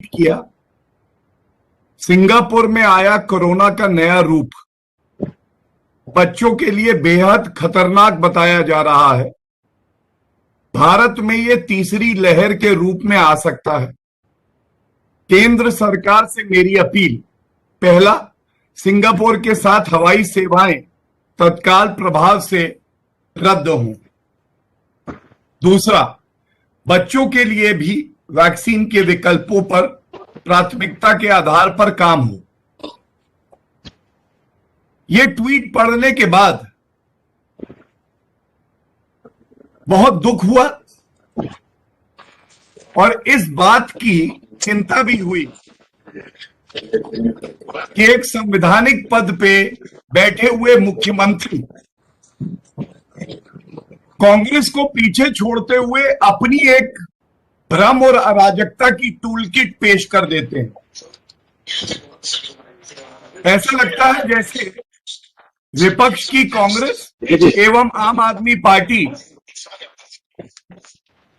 किया, सिंगापुर में आया कोरोना का नया रूप, बच्चों के लिए बेहद खतरनाक बताया जा रहा है। भारत में ये तीसरी लहर के रूप में आ सकता है। केंद्र सरकार से मेरी अपील, पहला, सिंगापुर के साथ हवाई सेवाएं तत्काल प्रभाव से रद्द हों। दूसरा, बच्चों के लिए भी वैक्सीन के विकल्पों पर प्राथमिकता के आधार पर काम हो। ये ट्वीट पढ़ने के बाद बहुत दुख हुआ और इस बात की चिंता भी हुई कि एक संवैधानिक पद पे बैठे हुए मुख्यमंत्री कांग्रेस को पीछे छोड़ते हुए अपनी एक भ्रम और अराजकता की टूलकिट पेश कर देते हैं। ऐसा लगता है जैसे विपक्ष की कांग्रेस एवं आम आदमी पार्टी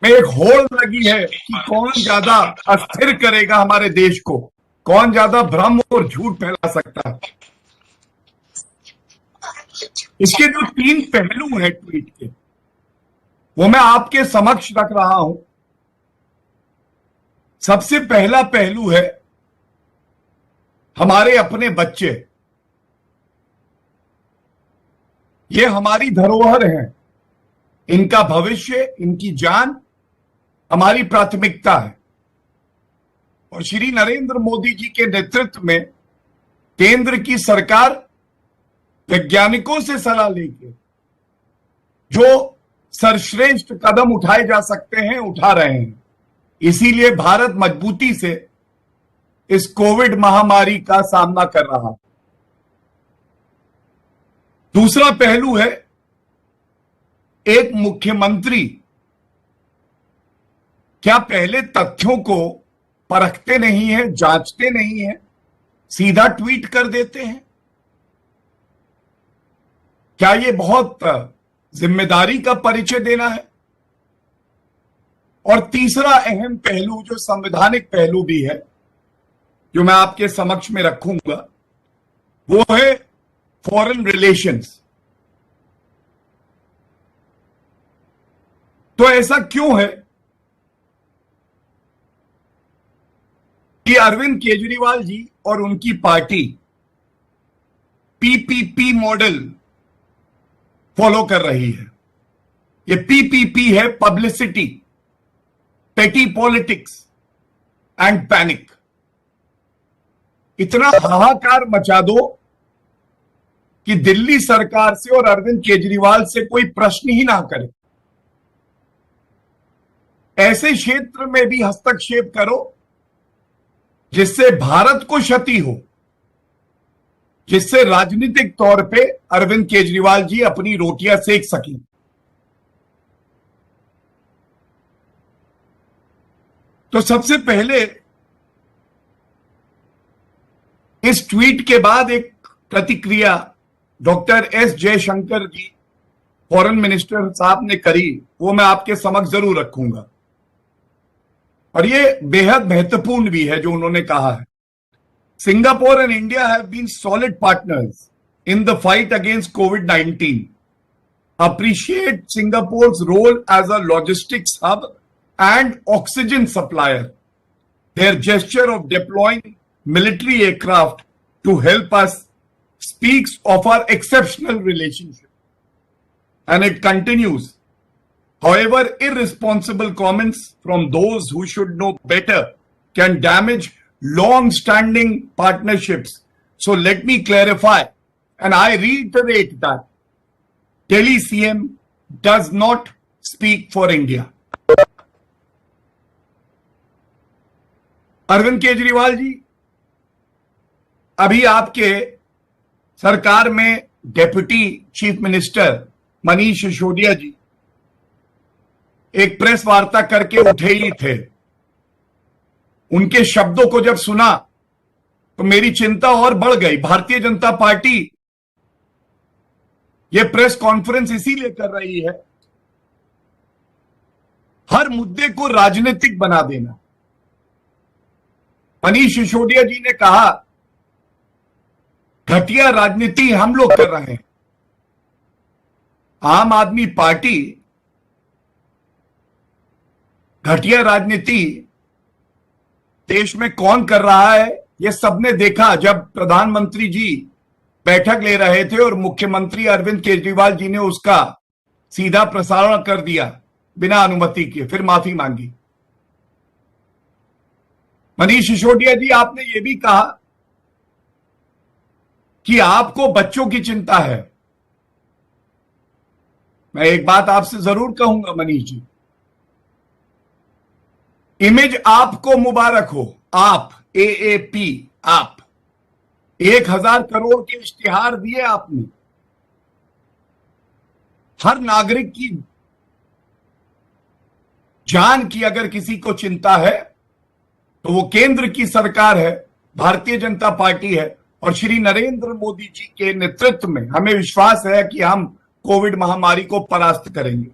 में एक होड़ लगी है कि कौन ज्यादा अस्थिर करेगा हमारे देश को, कौन ज्यादा भ्रम और झूठ फैला सकता है। इसके जो 3 पहलू हैं ट्वीट के, वो मैं आपके समक्ष रख रहा हूं। सबसे पहला पहलू है हमारे अपने बच्चे। ये हमारी धरोहर हैं, इनका भविष्य, इनकी जान हमारी प्राथमिकता है। और श्री नरेंद्र मोदी जी के नेतृत्व में केंद्र की सरकार वैज्ञानिकों से सलाह लेके जो सर्वश्रेष्ठ कदम उठाए जा सकते हैं उठा रहे हैं। इसीलिए भारत मजबूती से इस कोविड महामारी का सामना कर रहा है। दूसरा पहलू है, एक मुख्यमंत्री क्या पहले तथ्यों को परखते नहीं है, जांचते नहीं है, सीधा ट्वीट कर देते हैं? क्या ये बहुत जिम्मेदारी का परिचय देना है? और तीसरा अहम पहलू, जो संवैधानिक पहलू भी है, जो मैं आपके समक्ष में रखूंगा, वो है फॉरेन रिलेशंस। तो ऐसा क्यों है कि अरविंद केजरीवाल जी और उनकी पार्टी पीपीपी मॉडल फॉलो कर रही है? ये पीपीपी है, पब्लिसिटी, पेटी पॉलिटिक्स एंड पैनिक। इतना हाहाकार मचा दो कि दिल्ली सरकार से और अरविंद केजरीवाल से कोई प्रश्न ही ना करे। ऐसे क्षेत्र में भी हस्तक्षेप करो जिससे भारत को क्षति हो, जिससे राजनीतिक तौर पे अरविंद केजरीवाल जी अपनी रोटियां सेक सकें। तो सबसे पहले इस ट्वीट के बाद एक प्रतिक्रिया डॉक्टर एस जयशंकर जी, फॉरेन मिनिस्टर साहब ने करी, वो मैं आपके समक्ष जरूर रखूंगा। और ये बेहद महत्वपूर्ण भी है जो उन्होंने कहा है। Singapore and India have been solid partners in the fight against कोविड-19. Appreciate Singapore's role as a logistics hub and oxygen supplier. Their gesture of deploying military aircraft to help us speaks of our exceptional relationship. And it continues. However, irresponsible comments from those who should know better can damage long-standing partnerships. So let me clarify, and I reiterate that Delhi CM does not speak for India. Arvind Kejriwal ji, अभी आपके सरकार में deputy chief minister Manish Sisodia ji एक press वार्ता करके उठे ही थे। उनके शब्दों को जब सुना तो मेरी चिंता और बढ़ गई। भारतीय जनता पार्टी यह प्रेस कॉन्फ्रेंस इसीलिए कर रही है, हर मुद्दे को राजनीतिक बना देना। मनीष सिसोदिया जी ने कहा घटिया राजनीति हम लोग कर रहे हैं। आम आदमी पार्टी घटिया राजनीति देश में कौन कर रहा है यह सबने देखा जब प्रधानमंत्री जी बैठक ले रहे थे और मुख्यमंत्री अरविंद केजरीवाल जी ने उसका सीधा प्रसारण कर दिया बिना अनुमति के, फिर माफी मांगी। मनीष सिसोदिया जी, आपने यह भी कहा कि आपको बच्चों की चिंता है। मैं एक बात आपसे जरूर कहूंगा मनीष जी, इमेज आपको मुबारक हो। आप AAP, आप 1000 करोड़ के इश्तिहार दिए आपने। हर नागरिक की जान की अगर किसी को चिंता है तो वो केंद्र की सरकार है, भारतीय जनता पार्टी है, और श्री नरेंद्र मोदी जी के नेतृत्व में हमें विश्वास है कि हम कोविड महामारी को परास्त करेंगे।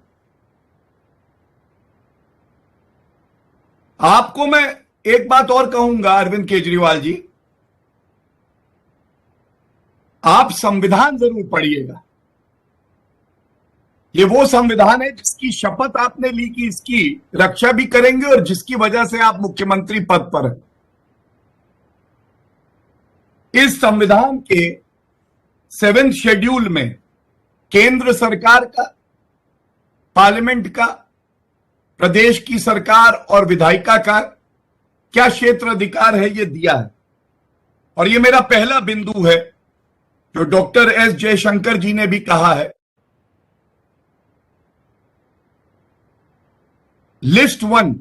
आपको मैं एक बात और कहूंगा अरविंद केजरीवाल जी, आप संविधान जरूर पढ़िएगा। ये वो संविधान है जिसकी शपथ आपने ली कि इसकी रक्षा भी करेंगे और जिसकी वजह से आप मुख्यमंत्री पद पर हैं। इस संविधान के 7वें शेड्यूल में केंद्र सरकार का, पार्लियामेंट का, प्रदेश की सरकार और विधायिका का क्या क्षेत्र अधिकार है ये दिया है। और ये मेरा पहला बिंदु है जो डॉक्टर एस जयशंकर जी ने भी कहा है। List 1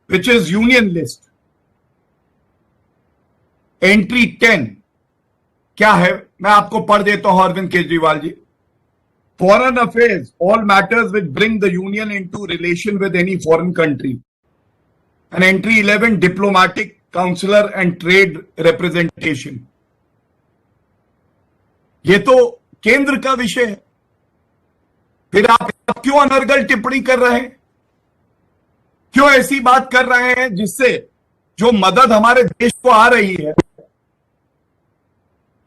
which is union list, entry 10 क्या है, मैं आपको पढ़ देता हूं Arvind Kejriwal ji. Foreign affairs, all matters which bring the union into relation with any foreign country. And entry 11, diplomatic, consular and trade representation. ये तो केंद्र का विषय है, फिर आप क्यों अनर्गल टिप्पणी कर रहे हैं? क्यों ऐसी बात कर रहे हैं जिससे जो मदद हमारे देश को आ रही है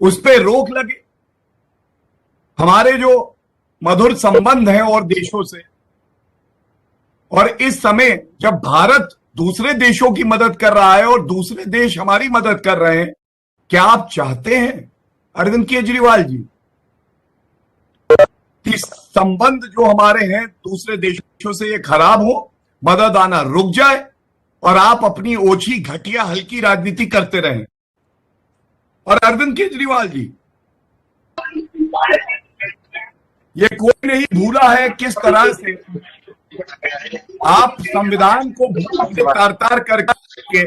उस पर रोक लगे? हमारे जो मधुर संबंध हैं और देशों से, और इस समय जब भारत दूसरे देशों की मदद कर रहा है और दूसरे देश हमारी मदद कर रहे हैं, क्या आप चाहते हैं अरविंद केजरीवाल जी कि संबंध जो हमारे हैं दूसरे देशों से ये खराब हो, मदद आना रुक जाए और आप अपनी ओछी घटिया हल्की राजनीति करते रहें? और अरविंद केजरीवाल जी, ये कोई नहीं भूला है किस तरह से आप संविधान को तार तार करके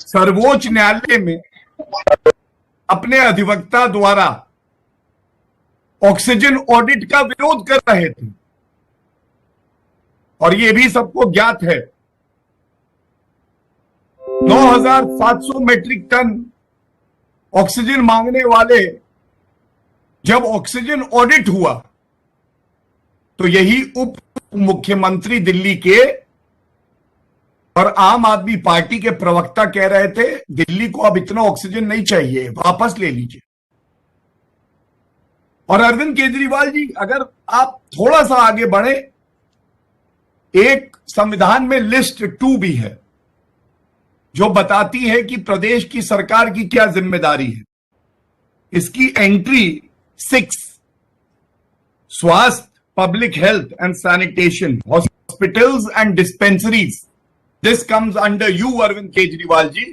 सर्वोच्च न्यायालय में अपने अधिवक्ता द्वारा ऑक्सीजन ऑडिट का विरोध कर रहे थे। और ये भी सबको ज्ञात है 9,700 मैट्रिक टन ऑक्सीजन मांगने वाले जब ऑक्सीजन ऑडिट हुआ तो यही उप मुख्यमंत्री दिल्ली के और आम आदमी पार्टी के प्रवक्ता कह रहे थे दिल्ली को अब इतना ऑक्सीजन नहीं चाहिए, वापस ले लीजिए। और अरविंद केजरीवाल जी, अगर आप थोड़ा सा आगे बढ़े, एक संविधान में लिस्ट 2 भी है जो बताती है कि प्रदेश की सरकार की क्या जिम्मेदारी है। इसकी एंट्री 6, स्वास्थ्य, public health and sanitation, hospitals and dispensaries, this comes under you Arvind Kejriwal ji,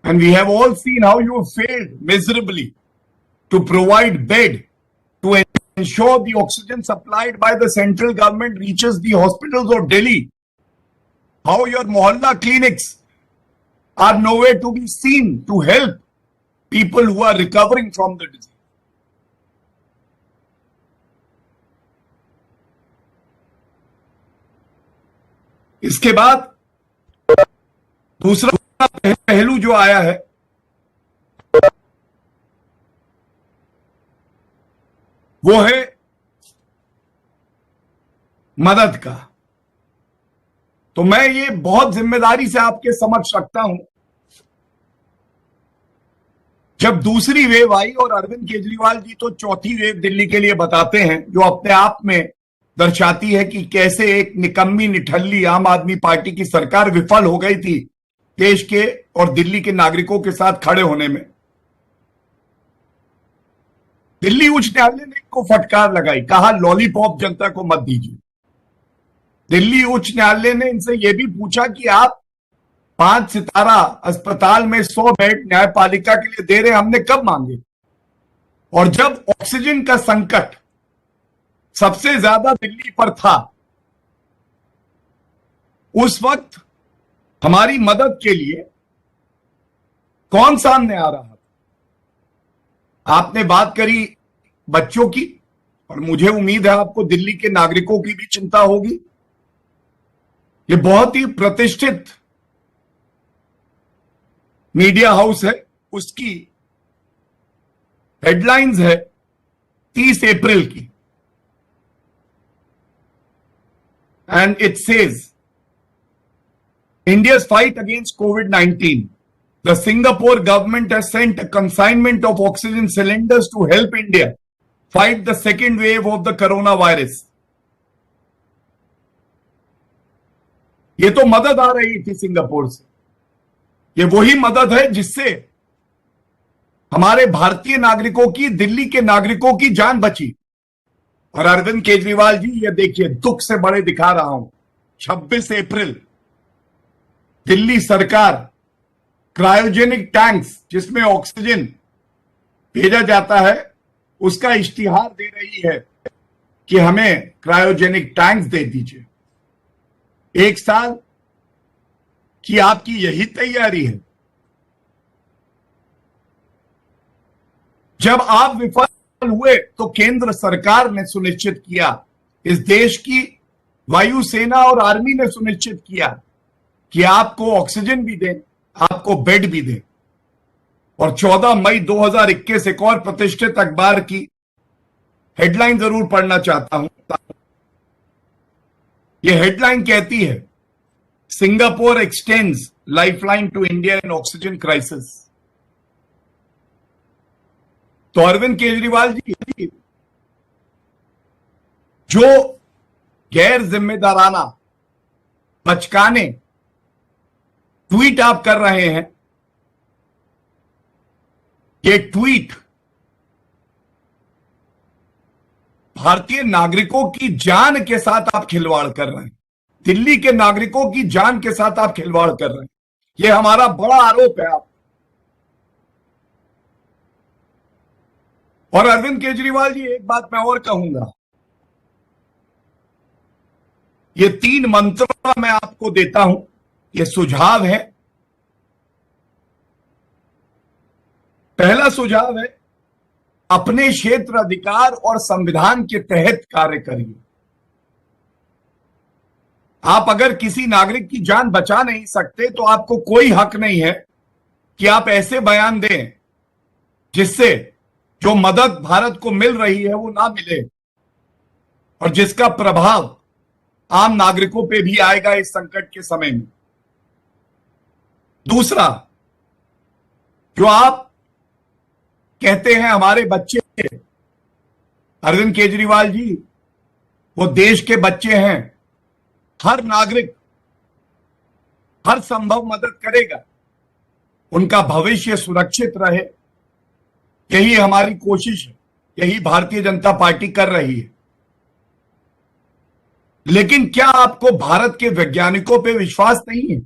and we have all seen how you have failed miserably to provide bed to ensure the oxygen supplied by the central government reaches the hospitals of Delhi, how your mohalla clinics are nowhere to be seen to help people who are recovering from the disease. इसके बाद दूसरा पहलू जो आया है वो है मदद का। तो मैं ये बहुत जिम्मेदारी से आपके समक्ष रखता हूं। जब दूसरी वेव आई और अरविंद केजरीवाल जी तो चौथी वेव दिल्ली के लिए बताते हैं, जो अपने आप में दर्शाती है कि कैसे एक निकम्मी निठल्ली आम आदमी पार्टी की सरकार विफल हो गई थी देश के और दिल्ली के नागरिकों के साथ खड़े होने में। दिल्ली उच्च न्यायालय ने इनको फटकार लगाई, कहा लॉलीपॉप जनता को मत दीजिए। दिल्ली उच्च न्यायालय ने इनसे यह भी पूछा कि आप 5 सितारा अस्पताल में 100 बेड न्यायपालिका के लिए दे रहे, हमने कब मांगे? और जब ऑक्सीजन का संकट सबसे ज्यादा दिल्ली पर था, उस वक्त हमारी मदद के लिए कौन सामने आ रहा था? आपने बात करी बच्चों की, और मुझे उम्मीद है आपको दिल्ली के नागरिकों की भी चिंता होगी। ये बहुत ही प्रतिष्ठित मीडिया हाउस है, उसकी हेडलाइंस है 30 अप्रैल की, and it says India's fight against COVID-19. The Singapore government has sent a consignment of oxygen cylinders to help India fight the second wave of the coronavirus. ये तो मदद आ रही थी सिंगापुर से। ये वही मदद है जिससे हमारे भारतीय नागरिकों की, दिल्ली के नागरिकों की जान बची। और अरविंद केजरीवाल जी, ये देखिए, दुख से बड़े दिखा रहा हूं, 26 अप्रैल दिल्ली सरकार क्रायोजेनिक टैंक्स जिसमें ऑक्सीजन भेजा जाता है उसका इश्तिहार दे रही है कि हमें क्रायोजेनिक टैंक्स दे दीजिए। 1 साल की आपकी यही तैयारी है? जब आप विफल हुए तो केंद्र सरकार ने सुनिश्चित किया, इस देश की वायुसेना और आर्मी ने सुनिश्चित किया कि आपको ऑक्सीजन भी दें, आपको बेड भी दें। और 14 मई 2021 एक और प्रतिष्ठित अखबार की हेडलाइन जरूर पढ़ना चाहता हूं। यह हेडलाइन कहती है, Singapore extends lifeline to India in oxygen crisis. तो अरविंद केजरीवाल जी, जो गैर जिम्मेदाराना बचकाने ट्वीट आप कर रहे हैं, ये ट्वीट भारतीय नागरिकों की जान के साथ आप खिलवाड़ कर रहे हैं। दिल्ली के नागरिकों की जान के साथ आप खिलवाड़ कर रहे हैं। यह हमारा बड़ा आरोप है आप। और अरविंद केजरीवाल जी, एक बात मैं और कहूंगा, ये 3 मंत्र मैं आपको देता हूं, ये सुझाव है। पहला सुझाव है, अपने क्षेत्र अधिकार और संविधान के तहत कार्य करिए। आप अगर किसी नागरिक की जान बचा नहीं सकते तो आपको कोई हक नहीं है कि आप ऐसे बयान दें जिससे जो मदद भारत को मिल रही है वो ना मिले और जिसका प्रभाव आम नागरिकों पे भी आएगा इस संकट के समय में। दूसरा, जो आप कहते हैं हमारे बच्चे, अरविंद केजरीवाल जी, वो देश के बच्चे हैं। हर नागरिक हर संभव मदद करेगा, उनका भविष्य सुरक्षित रहे, यही हमारी कोशिश है, यही भारतीय जनता पार्टी कर रही है। लेकिन क्या आपको भारत के वैज्ञानिकों पे विश्वास नहीं है?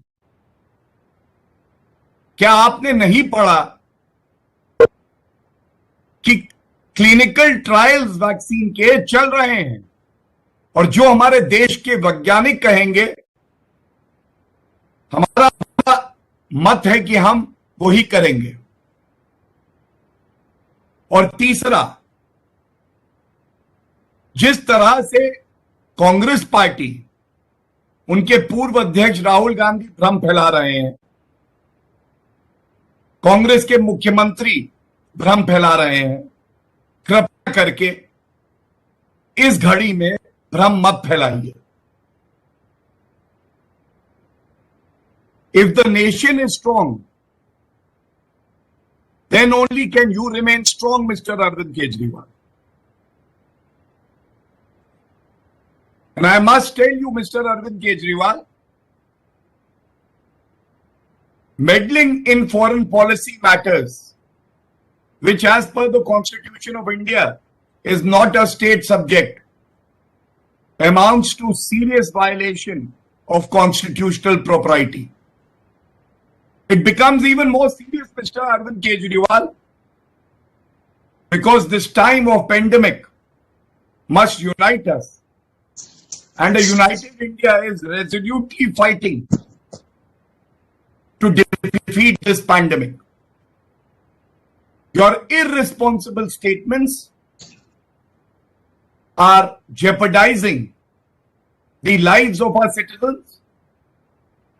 क्या आपने नहीं पढ़ा कि क्लिनिकल ट्रायल्स वैक्सीन के चल रहे हैं और जो हमारे देश के वैज्ञानिक कहेंगे, हमारा मत है कि हम वही करेंगे। और तीसरा, जिस तरह से कांग्रेस पार्टी, उनके पूर्व अध्यक्ष राहुल गांधी भ्रम फैला रहे हैं, कांग्रेस के मुख्यमंत्री भ्रम फैला रहे हैं, कृपया करके इस घड़ी में भ्रम मत फैलाइए। If the nation is strong, then only can you remain strong, Mr. Arvind Kejriwal. And I must tell you, Mr. Arvind Kejriwal, meddling in foreign policy matters, which as per the Constitution of India is not a state subject, amounts to serious violation of constitutional propriety. It becomes even more serious, Mr. Arvind Kejriwal, because this time of pandemic must unite us. And a united India is resolutely fighting to defeat this pandemic. Your irresponsible statements are jeopardizing the lives of our citizens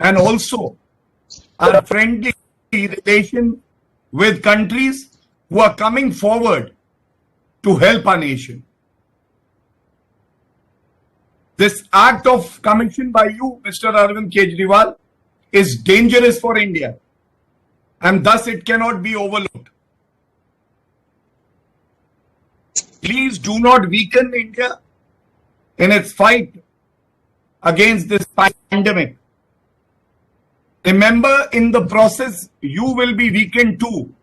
and also our friendly relation with countries who are coming forward to help our nation. This act of commission by you, Mr. Arvind Kejriwal, is dangerous for India, and thus it cannot be overlooked. Please do not weaken India in its fight against this pandemic. Remember, in the process, you will be weakened too.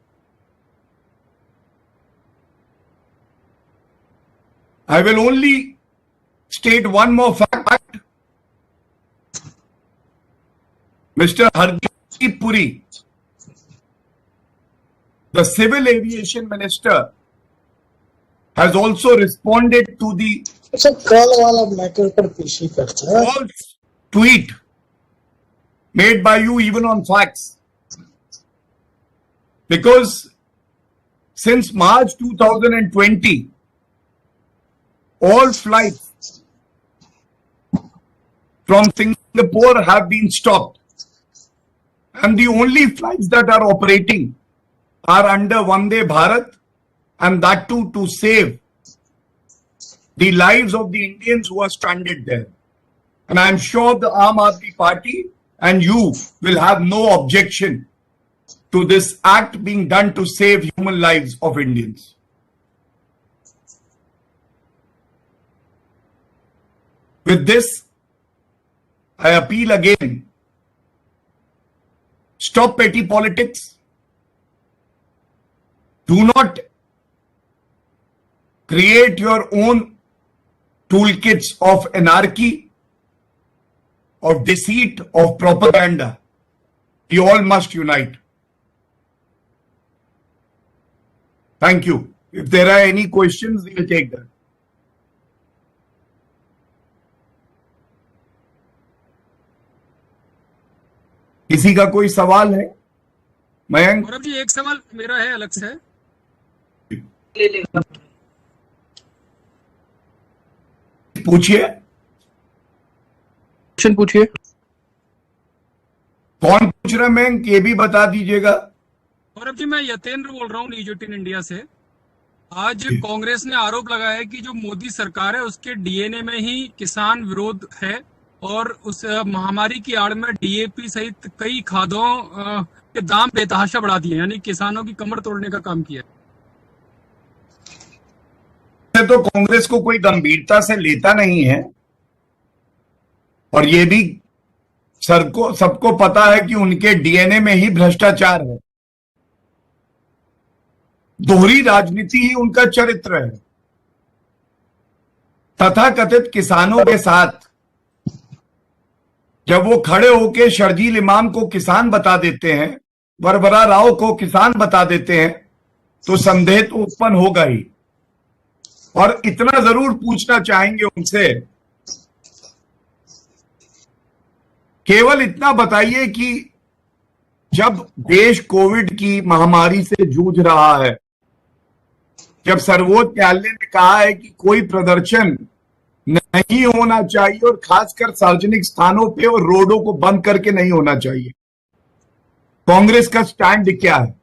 I will only state one more fact. Mr. Hardeep Puri, the Civil Aviation Minister, has also responded to the false tweet made by you even on fax. Because since March 2020, all flights from Singapore have been stopped. And the only flights that are operating are under Vande Bharat, and that too to save the lives of the Indians who are stranded there. And I'm sure the Aam Aadmi Party and you will have no objection to this act being done to save human lives of Indians. With this, I appeal again, stop petty politics. Do not create your own toolkits of anarchy, of deceit, of propaganda. We all must unite. Thank you. If there are any questions, we will take them. किसी का कोई सवाल है? मयंक? गौरव जी, एक सवाल मेरा है अलग से। पूछिए। क्वेश्चन पूछिए। कौन पूछ रहा है मयंक, ये भी बता दीजिएगा। गौरव जी, मैं यतेंद्र बोल रहा हूँ न्यूज 18 इंडिया से। आज कांग्रेस ने आरोप लगाया है कि जो मोदी सरकार है उसके डीएनए में ही किसान विरोध है और उस महामारी की आड़ में डीएपी सहित कई खादों के दाम बेतहाशा बढ़ा दिए, यानी किसानों की कमर तोड़ने का काम किया। तो कांग्रेस को कोई गंभीरता से लेता नहीं है और ये भी सबको पता है कि उनके डीएनए में ही भ्रष्टाचार है। दोहरी राजनीति ही उनका चरित्र है। तथाकथित किसानों के साथ जब वो खड़े होके शर्जील इमाम को किसान बता देते हैं, वरवरा राव को किसान बता देते हैं, तो संदेह तो उत्पन्न होगा ही। और इतना जरूर पूछना चाहेंगे उनसे, केवल इतना बताइए कि जब देश कोविड की महामारी से जूझ रहा है, जब सर्वोच्च न्यायालय ने कहा है कि कोई प्रदर्शन नहीं होना चाहिए और खासकर सार्वजनिक स्थानों पे और रोडों को बंद करके नहीं होना चाहिए, कांग्रेस का स्टैंड क्या है?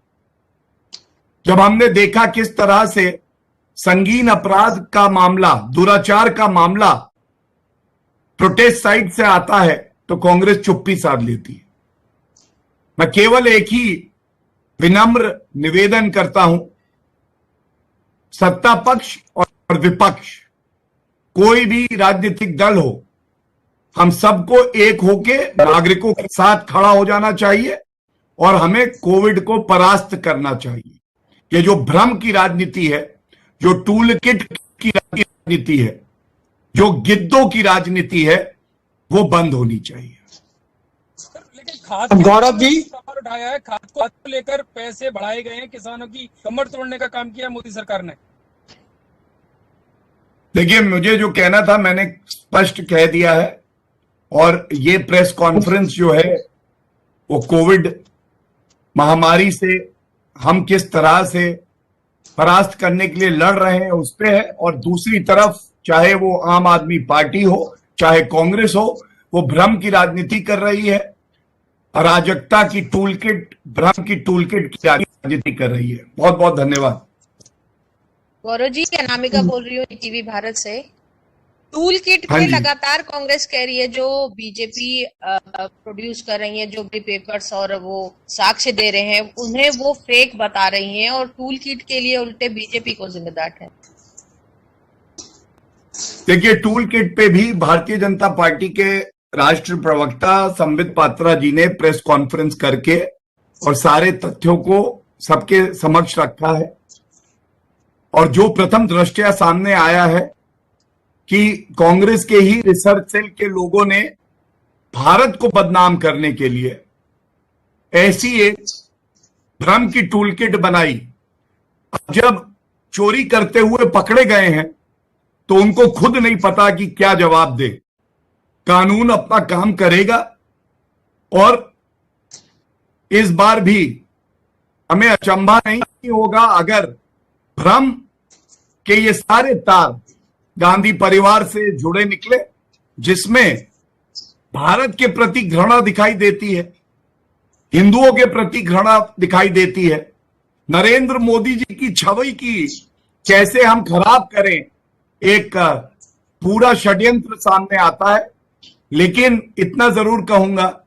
जब हमने देखा किस तरह से संगीन अपराध का मामला, दुराचार का मामला प्रोटेस्ट साइड से आता है, तो कांग्रेस चुप्पी साध लेती है। मैं केवल एक ही विनम्र निवेदन करता हूं, सत्ता पक्ष और विपक्ष, कोई भी राजनीतिक दल हो, हम सबको एक होके नागरिकों के साथ खड़ा हो जाना चाहिए और हमें कोविड को परास्त करना चाहिए। ये जो भ्रम की राजनीति है, जो टूल किट की राजनीति है, जो गिद्धों की राजनीति है, वो बंद होनी चाहिए। लेकिन खाद गौरव जी, सवाल उठाया है, खाद को लेकर पैसे बढ़ाए गए हैं, किसानों की कमर तोड़ने का काम किया मोदी सरकार ने। देखिए, मुझे जो कहना था मैंने स्पष्ट कह दिया है, और ये प्रेस कॉन्फ्रेंस जो है वो कोविड महामारी से हम किस तरह से परास्त करने के लिए लड़ रहे हैं उस पे है, और दूसरी तरफ चाहे वो आम आदमी पार्टी हो, चाहे कांग्रेस हो, वो भ्रम की राजनीति कर रही है, अराजकता की टूलकिट, भ्रम की टूलकिट की राजनीति कर रही है। बहुत बहुत धन्यवाद। गौरव जी, अनामिका बोल रही हूँ टीवी भारत से। टूल किट हाँ पे जी। लगातार कांग्रेस कह रही है, जो बीजेपी प्रोड्यूस कर रही है, जो भी पेपर्स और वो साक्ष्य दे रहे हैं, उन्हें वो फेक बता रही हैं, और टूल किट के लिए उल्टे बीजेपी को जिम्मेदार है। देखिए, टूल किट पे भी भारतीय जनता पार्टी के राष्ट्रीय प्रवक्ता संबित पात्रा जी ने प्रेस कॉन्फ्रेंस करके और सारे तथ्यों को सबके समक्ष रखा है, और जो प्रथम दृष्टया सामने आया है कि कांग्रेस के ही रिसर्च सेल के लोगों ने भारत को बदनाम करने के लिए ऐसी एक भ्रम की टूलकिट बनाई। जब चोरी करते हुए पकड़े गए हैं तो उनको खुद नहीं पता कि क्या जवाब दे। कानून अपना काम करेगा, और इस बार भी हमें अचंभा नहीं होगा अगर भ्रम के ये सारे तार गांधी परिवार से जुड़े निकले, जिसमें भारत के प्रति घृणा दिखाई देती है, हिंदुओं के प्रति घृणा दिखाई देती है, नरेंद्र मोदी जी की छवि की कैसे हम खराब करें, एक पूरा षड्यंत्र सामने आता है। लेकिन इतना जरूर कहूंगा,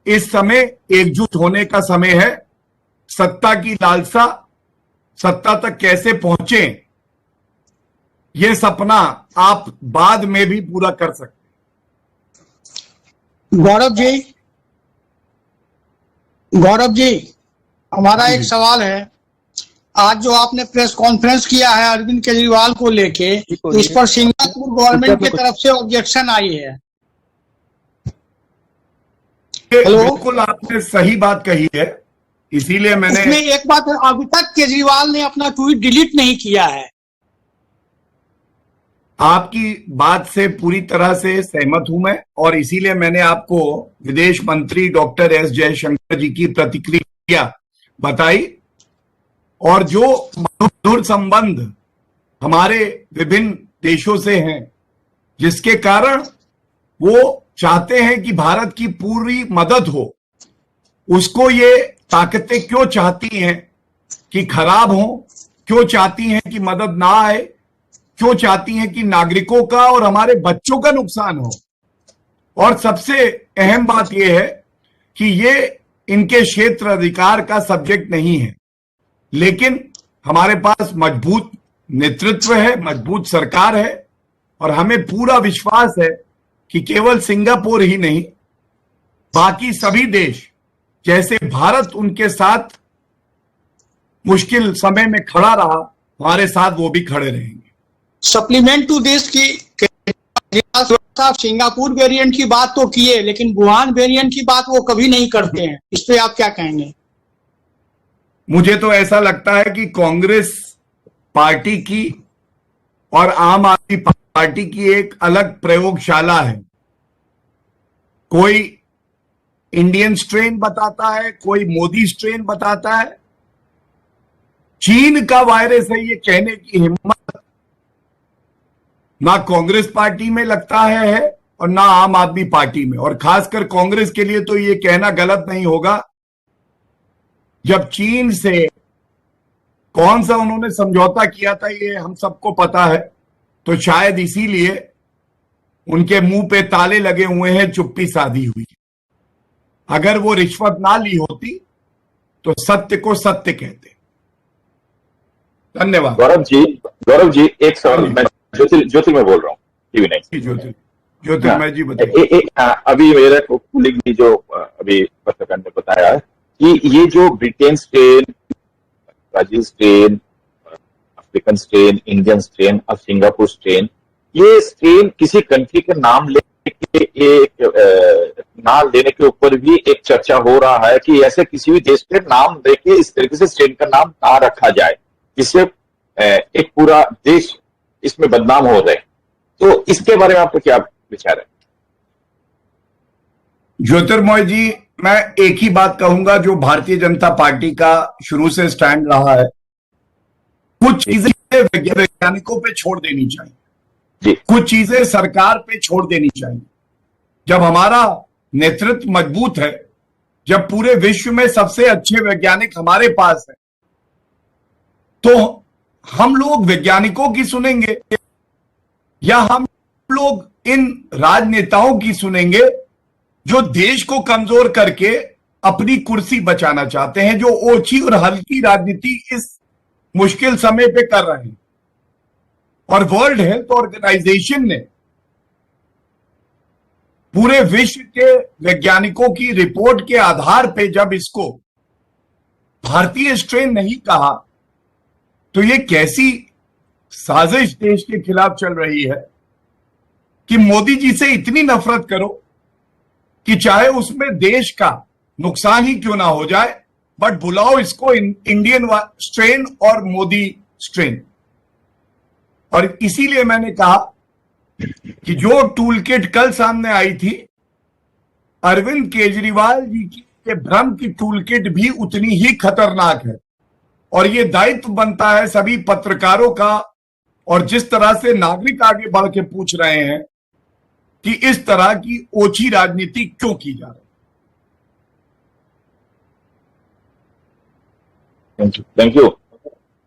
इस समय एकजुट होने का समय है। सत्ता की लालसा, सत्ता तक कैसे पहुंचे, ये सपना आप बाद में भी पूरा कर सकते हैं। गौरव जी, हमारा एक सवाल है। आज जो आपने प्रेस कॉन्फ्रेंस किया है अरविंद केजरीवाल को लेके, इस पर सिंगापुर गवर्नमेंट की तरफ से ऑब्जेक्शन आई है। बिल्कुल आपने सही बात कही है, इसीलिए मैंने इसमें एक बात है, अभी तक केजरीवाल ने अपना ट्वीट डिलीट नहीं किया है। आपकी बात से पूरी तरह से सहमत हूं मैं, और इसीलिए मैंने आपको विदेश मंत्री डॉक्टर एस जयशंकर जी की प्रतिक्रिया बताई, और जो मधुर संबंध हमारे विभिन्न देशों से हैं, जिसके कारण वो चाहते हैं कि भारत की पूरी मदद हो। उसको ये ताकतें क्यों चाहती हैं कि खराब हो, क्यों चाहती हैं कि मदद ना आए, क्यों चाहती हैं कि नागरिकों का और हमारे बच्चों का नुकसान हो। और सबसे अहम बात यह है कि ये इनके क्षेत्र अधिकार का सब्जेक्ट नहीं है, लेकिन हमारे पास मजबूत नेतृत्व है, मजबूत सरकार है, और हमें पूरा विश्वास है कि केवल सिंगापुर ही नहीं, बाकी सभी देश, जैसे भारत उनके साथ मुश्किल समय में खड़ा रहा, हमारे साथ वो भी खड़े रहेंगे। सप्लीमेंट टू दिस की साहब सिंगापुर वेरिएंट की बात तो किए, लेकिन वुहान वेरिएंट की बात वो कभी नहीं करते हैं। इस पे आप क्या कहेंगे? मुझे तो ऐसा लगता है कि कांग्रेस पार्टी की और आम आदमी पार्टी की एक अलग प्रयोगशाला है। कोई इंडियन स्ट्रेन बताता है, कोई मोदी स्ट्रेन बताता है। चीन का वायरस है ये कहने की हिम्मत ना कांग्रेस पार्टी में लगता है और ना आम आदमी पार्टी में। और खासकर कांग्रेस के लिए तो ये कहना गलत नहीं होगा, जब चीन से कौन सा उन्होंने समझौता किया था ये हम सबको पता है, तो शायद इसीलिए उनके मुंह पे ताले लगे हुए हैं, चुप्पी साधी हुई। अगर वो रिश्वत ना ली होती तो सत्य को सत्य कहते। धन्यवाद। गौरव जी एक सवाल, हाँ जी। मैं ज्योतिर्मय बोल रहा हूँ, टीवी नाइन। ज्योतिर्मय जी बताइए। अभी मेरा कुलीग ने जो अभी पत्रकार ने बताया कि ये जो Britain strain, Brazil strain, African strain, Indian strain और सिंगापुर स्ट्रेन, ये स्ट्रेन किसी कंट्री का नाम लेके नाम लेने के ऊपर भी एक चर्चा हो रहा है कि ऐसे किसी भी देश के नाम लेके इस तरीके से स्ट्रेन का नाम ना रखा जाए, जिससे एक पूरा देश इसमें बदनाम हो रहे। तो इसके बारे में आपका क्या विचार है? ज्योतिर्मय जी, मैं एक ही बात कहूंगा जो भारतीय जनता पार्टी का शुरू से स्टैंड रहा है, कुछ चीजें वैज्ञानिकों पे छोड़ देनी चाहिए, कुछ चीजें सरकार पे छोड़ देनी चाहिए। जब हमारा नेतृत्व मजबूत है, जब पूरे विश्व में सबसे अच्छे वैज्ञानिक हमारे पास है, तो हम लोग वैज्ञानिकों की सुनेंगे या हम लोग इन राजनेताओं की सुनेंगे जो देश को कमजोर करके अपनी कुर्सी बचाना चाहते हैं, जो ओछी और हल्की राजनीति इस मुश्किल समय पे कर रहे हैं। और वर्ल्ड हेल्थ ऑर्गेनाइजेशन ने पूरे विश्व के वैज्ञानिकों की रिपोर्ट के आधार पे जब इसको भारतीय स्ट्रेन नहीं कहा, तो ये कैसी साजिश देश के खिलाफ चल रही है कि मोदी जी से इतनी नफरत करो कि चाहे उसमें देश का नुकसान ही क्यों ना हो जाए, बट बुलाओ इसको इंडियन स्ट्रेन और मोदी स्ट्रेन। और इसीलिए मैंने कहा कि जो टूल किट कल सामने आई थी, अरविंद केजरीवाल जी की ये भ्रम की टूल किट भी उतनी ही खतरनाक है। और ये दायित्व बनता है सभी पत्रकारों का, और जिस तरह से नागरिक आगे बढ़ के पूछ रहे हैं कि इस तरह की ओछी राजनीति क्यों की जा रही है। Thank you.